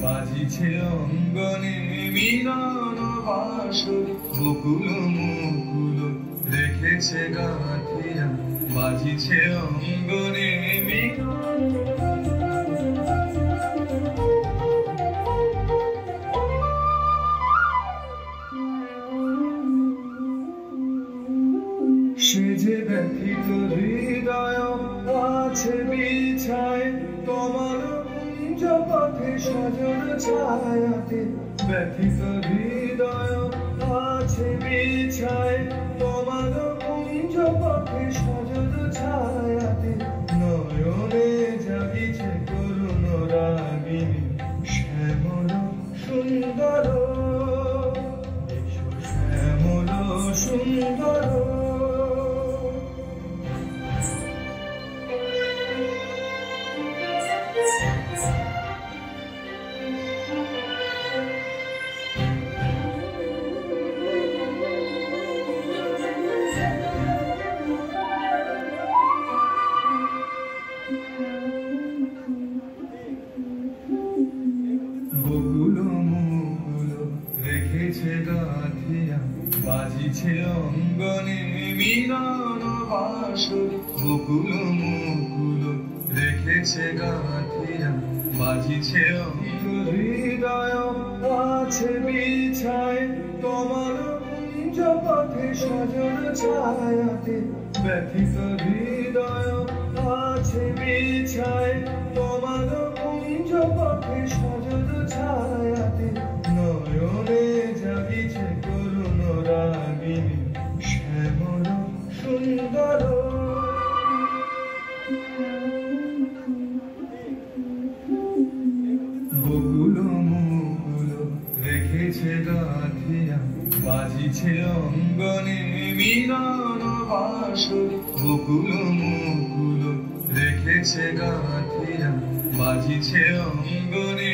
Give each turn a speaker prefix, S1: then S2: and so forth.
S1: বাজিছে অঙ্গনে মিলন বাঁশরি, বকুল মুকুল রেখেছে গাঁথিয়া, বাজিছে অঙ্গনে মিলন। সে যে ব্যথিত হৃদয় আছে বিছায় তোমার কুঞ্জ পথে সজল ছায়াতে, ব্যথিত হৃদয় আছে বিছায় তোমার কুঞ্জ পথে সজল ছায়াতে, নয়নে জাগিছে করুণ রাগিনী শ্যামল সুন্দর, শ্যামল সুন্দর। বকুল মুকুল রেখেছে গাঁথিয়া, বাজিছে অঙ্গনে মিলন বাঁশরি, বকুল মুকুল রেখেছে গাঁথিয়া, বাজিছে হৃদয় আছে বিছায় তোমার কুঞ্জ পথে সজল ছায়াতে, ব্যথিত হৃদয় আছে বিছায় তোমার কুঞ্জ পথে সজল ছায়াতে, নয়নে জাগিছে করুণ রাগিনী শ্যামল সুন্দর। বকুল মুকুল রেখেছে গাঁথিয়া, বাজিছে অঙ্গনে মিলন বাঁশরি, বকুল মুকুল রেখেছে গাঁথিয়া, বাজিছে অঙ্গনে